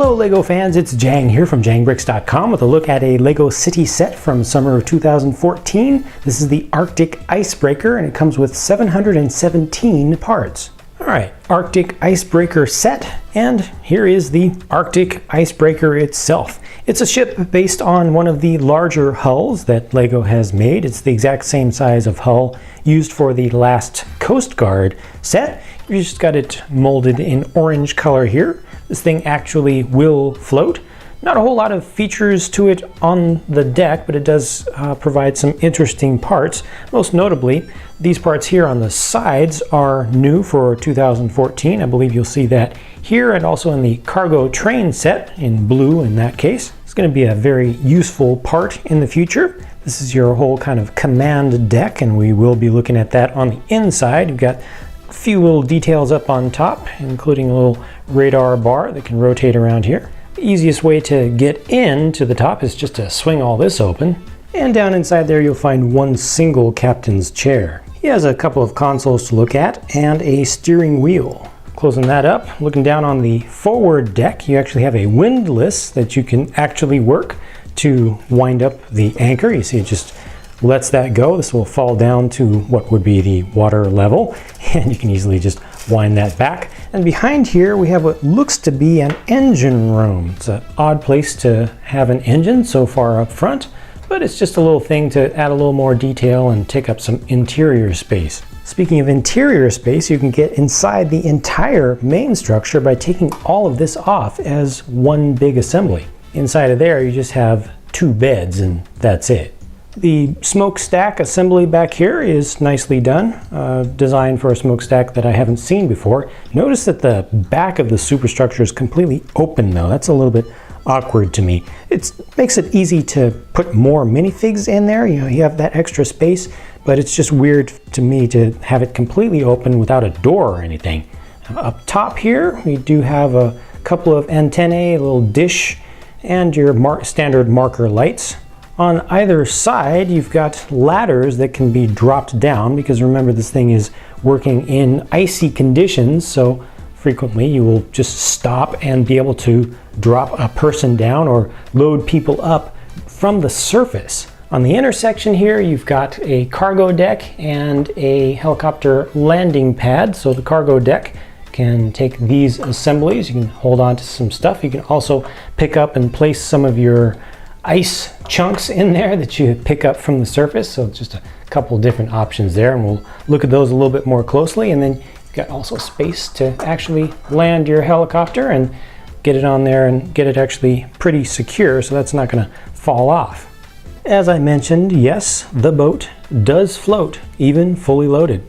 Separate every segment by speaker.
Speaker 1: Hello LEGO fans, it's Jang here from JangBricks.com with a look at a LEGO City set from summer of 2014. This is the Arctic Icebreaker and it comes with 717 parts. Alright, Arctic Icebreaker set, and here is the Arctic Icebreaker itself. It's a ship based on one of the larger hulls that LEGO has made. It's the exact same size of hull used for the last Coast Guard set. You just got it molded in orange color here. This thing actually will float. Not a whole lot of features to it on the deck, but it does provide some interesting parts. Most notably, these parts here on the sides are new for 2014. I believe you'll see that here and also in the cargo train set in blue in that case. It's going to be a very useful part in the future. This is your whole kind of command deck, and we will be looking at that on the inside. You've got a few little details up on top, including a little radar bar that can rotate around here. The easiest way to get into the top is just to swing all this open. And down inside there you'll find one single captain's chair. He has a couple of consoles to look at and a steering wheel. Closing that up, looking down on the forward deck, you actually have a windlass that you can actually work to wind up the anchor. You see it just lets that go. This will fall down to what would be the water level, and you can easily just wind that back. And behind here we have what looks to be an engine room. It's an odd place to have an engine so far up front, but it's just a little thing to add a little more detail and take up some interior space. Speaking of interior space, you can get inside the entire main structure by taking all of this off as one big assembly. Inside of there you just have two beds and that's it. The smokestack assembly back here is nicely done, designed for a smokestack that I haven't seen before. Notice that the back of the superstructure is completely open though. That's a little bit awkward to me. It makes it easy to put more minifigs in there. You know, you have that extra space, but it's just weird to me to have it completely open without a door or anything. Up top here, we do have a couple of antennae, a little dish, and your standard marker lights. On either side, you've got ladders that can be dropped down because remember this thing is working in icy conditions, so frequently you will just stop and be able to drop a person down or load people up from the surface. On the intersection here, you've got a cargo deck and a helicopter landing pad. So the cargo deck can take these assemblies. You can hold on to some stuff. You can also pick up and place some of your ice chunks in there that you pick up from the surface. So just a couple different options there, and we'll look at those a little bit more closely. And then you've got also space to actually land your helicopter and get it on there and get it actually pretty secure so that's not going to fall off. As I mentioned, yes, the boat does float, even fully loaded.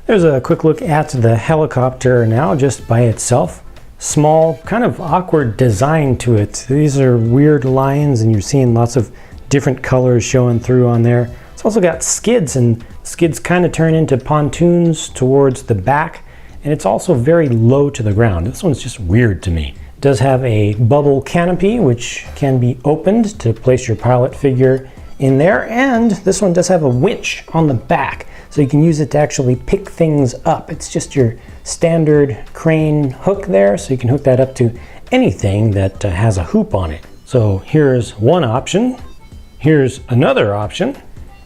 Speaker 1: There's a quick look at the helicopter now just by itself. Small, kind of awkward design to it. These are weird lines and you're seeing lots of different colors showing through on there. It's also got skids, and skids kind of turn into pontoons towards the back, and it's also very low to the ground. This one's just weird to me. It does have a bubble canopy which can be opened to place your pilot figure in there, and this one does have a winch on the back so you can use it to actually pick things up. It's just your standard crane hook there, so you can hook that up to anything that has a hoop on it. So here's one option, here's another option,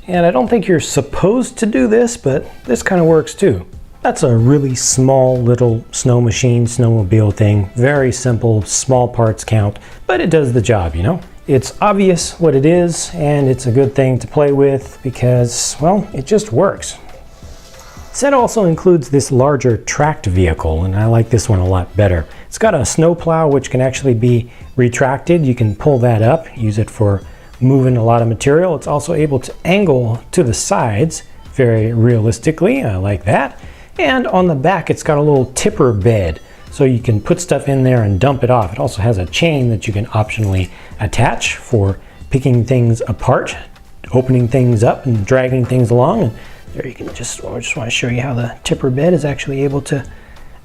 Speaker 1: and I don't think you're supposed to do this, but this kind of works too. That's a really small little snow machine, snowmobile thing. Very simple, small parts count, but it does the job, you know? It's obvious what it is, and it's a good thing to play with because, well, it just works. The set also includes this larger tracked vehicle, and I like this one a lot better. It's got a snowplow which can actually be retracted. You can pull that up, use it for moving a lot of material. It's also able to angle to the sides very realistically. I like that. And on the back it's got a little tipper bed, so you can put stuff in there and dump it off. It also has a chain that you can optionally attach for picking things apart, opening things up and dragging things along. And there you can I just want to show you how the tipper bed is actually able to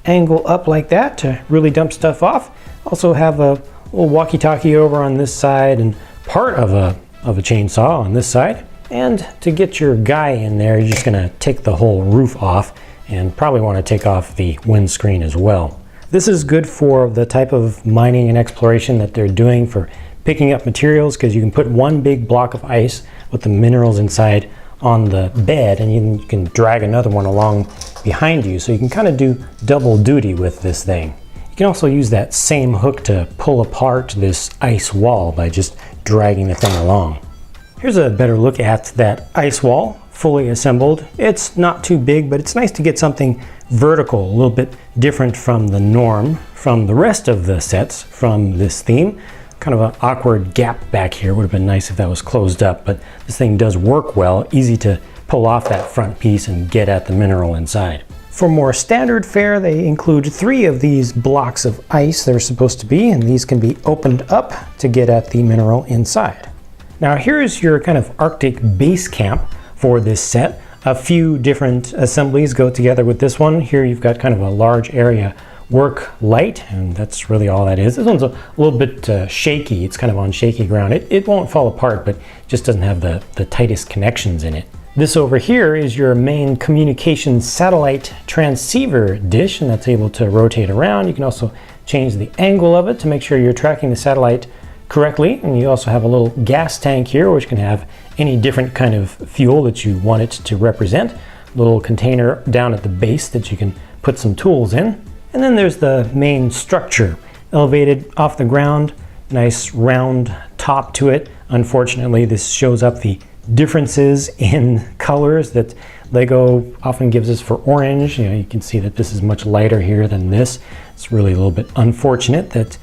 Speaker 1: angle up like that to really dump stuff off. Also have a little walkie-talkie over on this side and part of a chainsaw on this side. And to get your guy in there, you're just going to take the whole roof off and probably want to take off the windscreen as well. This is good for the type of mining and exploration that they're doing for picking up materials, because you can put one big block of ice with the minerals inside on the bed, and you can drag another one along behind you, so you can kind of do double duty with this thing. You can also use that same hook to pull apart this ice wall by just dragging the thing along. Here's a better look at that ice wall, fully assembled. It's not too big, but it's nice to get something vertical, a little bit different from the norm, from the rest of the sets from this theme. Kind of an awkward gap back here. Would have been nice if that was closed up, but this thing does work well. Easy to pull off that front piece and get at the mineral inside. For more standard fare, they include 3 of these blocks of ice they're supposed to be, and these can be opened up to get at the mineral inside. Now here's your kind of Arctic base camp for this set. A few different assemblies go together with this one. Here you've got kind of a large area work light, and that's really all that is. This one's a little bit shaky. It's kind of on shaky ground. It won't fall apart, but just doesn't have the tightest connections in it. This over here is your main communication satellite transceiver dish, and that's able to rotate around. You can also change the angle of it to make sure you're tracking the satellite correctly, and you also have a little gas tank here which can have any different kind of fuel that you want it to represent. A little container down at the base that you can put some tools in. And then there's the main structure, elevated off the ground, nice round top to it. Unfortunately, this shows up the differences in colors that Lego often gives us for orange. You can see that this is much lighter here than this. It's really a little bit unfortunate that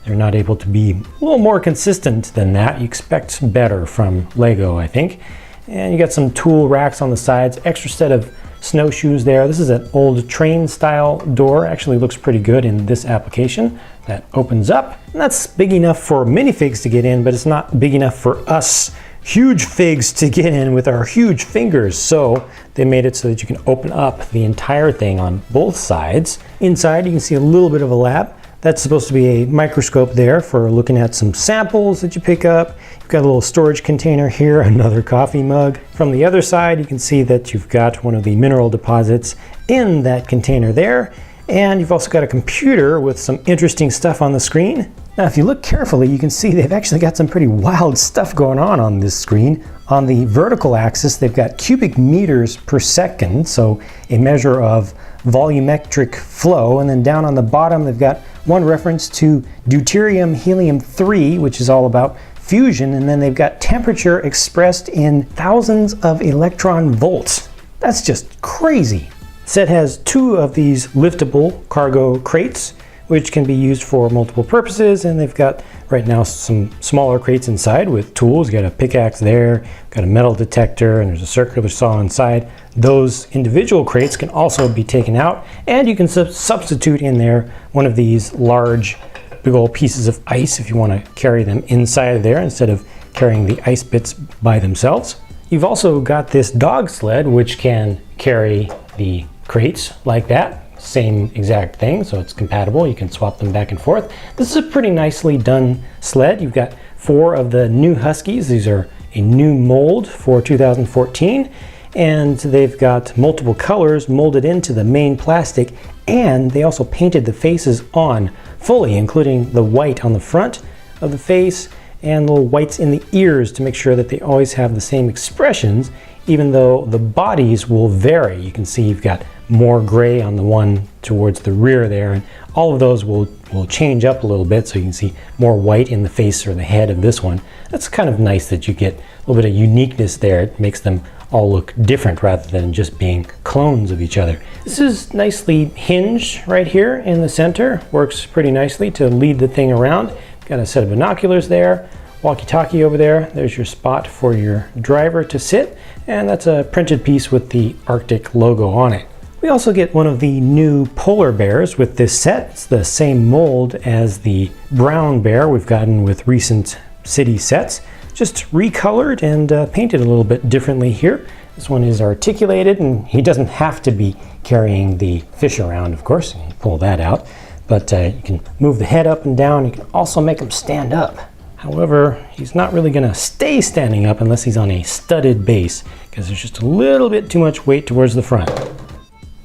Speaker 1: they're not able to be a little more consistent than that. You expect better from Lego, I think. And you got some tool racks on the sides, extra set of snowshoes there. This is an old train style door. Actually looks pretty good in this application. That opens up, and that's big enough for minifigs to get in, but it's not big enough for us huge figs to get in with our huge fingers. So they made it so that you can open up the entire thing on both sides. Inside you can see a little bit of a lab. That's supposed to be a microscope there for looking at some samples that you pick up. You've got a little storage container here, another coffee mug. From the other side, you can see that you've got one of the mineral deposits in that container there. And you've also got a computer with some interesting stuff on the screen. Now, if you look carefully, you can see they've actually got some pretty wild stuff going on this screen. On the vertical axis, they've got cubic meters per second, so a measure of volumetric flow. And then down on the bottom, they've got one reference to deuterium helium-3, which is all about fusion, and then they've got temperature expressed in thousands of electron volts. That's just crazy. The set has 2 of these liftable cargo crates, which can be used for multiple purposes, and they've got right now some smaller crates inside with tools. You got a pickaxe there, got a metal detector, and there's a circular saw inside. Those individual crates can also be taken out, and you can substitute in there one of these large big old pieces of ice if you want to carry them inside of there instead of carrying the ice bits by themselves. You've also got this dog sled which can carry the crates like that. Same exact thing, so it's compatible. You can swap them back and forth. This is a pretty nicely done sled. You've got 4 of the new Huskies. These are a new mold for 2014, and they've got multiple colors molded into the main plastic, and they also painted the faces on fully, including the white on the front of the face and little whites in the ears to make sure that they always have the same expressions, even though the bodies will vary. You can see you've got more gray on the one towards the rear there, and all of those will change up a little bit, so you can see more white in the face or the head of this one. That's kind of nice that you get a little bit of uniqueness there. It makes them all look different rather than just being clones of each other. This is nicely hinged right here in the center. Works pretty nicely to lead the thing around. Got a set of binoculars there, walkie-talkie over there. There's your spot for your driver to sit, and that's a printed piece with the Arctic logo on it. We also get one of the new polar bears with this set. It's the same mold as the brown bear we've gotten with recent city sets, just recolored and painted a little bit differently here. This one is articulated, and he doesn't have to be carrying the fish around, of course. You can pull that out, but you can move the head up and down. You can also make him stand up. However, he's not really going to stay standing up unless he's on a studded base, because there's just a little bit too much weight towards the front.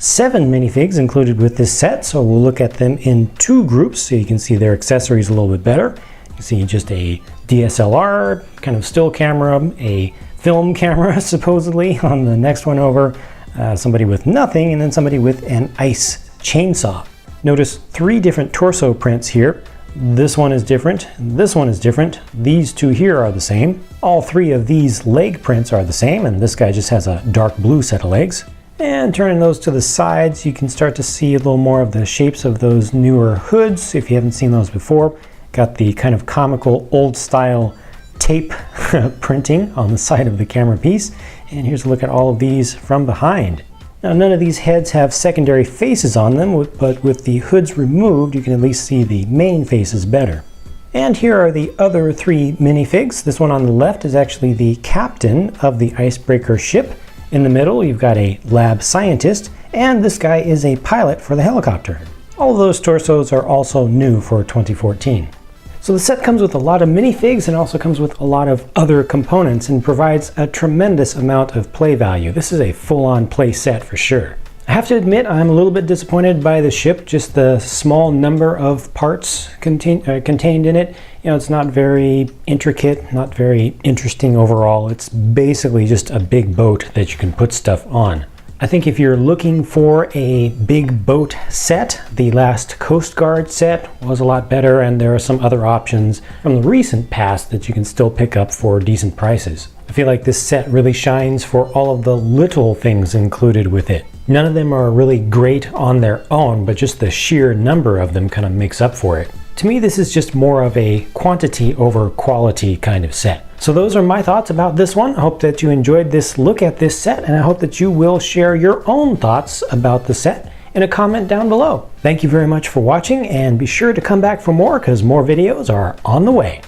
Speaker 1: 7 minifigs included with this set, so we'll look at them in 2 groups so you can see their accessories a little bit better. You can see just a DSLR, kind of still camera, a film camera supposedly on the next one over, somebody with nothing, and then somebody with an ice chainsaw. Notice 3 different torso prints here. This one is different, this one is different, these 2 here are the same. All 3 of these leg prints are the same, and this guy just has a dark blue set of legs. And turning those to the sides, you can start to see a little more of the shapes of those newer hoods if you haven't seen those before. Got the kind of comical old style tape printing on the side of the camera piece. And here's a look at all of these from behind. Now, none of these heads have secondary faces on them, but with the hoods removed, you can at least see the main faces better. And here are the other 3 minifigs. This one on the left is actually the captain of the icebreaker ship. In the middle, you've got a lab scientist, and this guy is a pilot for the helicopter. All of those torsos are also new for 2014. So the set comes with a lot of minifigs and also comes with a lot of other components and provides a tremendous amount of play value. This is a full-on play set for sure. I have to admit I'm a little bit disappointed by the ship, just the small number of parts contained in it. You know, it's not very intricate, not very interesting overall. It's basically just a big boat that you can put stuff on. I think if you're looking for a big boat set, the last Coast Guard set was a lot better, and there are some other options from the recent past that you can still pick up for decent prices. I feel like this set really shines for all of the little things included with it. None of them are really great on their own, but just the sheer number of them kind of makes up for it. To me, this is just more of a quantity over quality kind of set. So those are my thoughts about this one. I hope that you enjoyed this look at this set, and I hope that you will share your own thoughts about the set in a comment down below. Thank you very much for watching, and be sure to come back for more because more videos are on the way.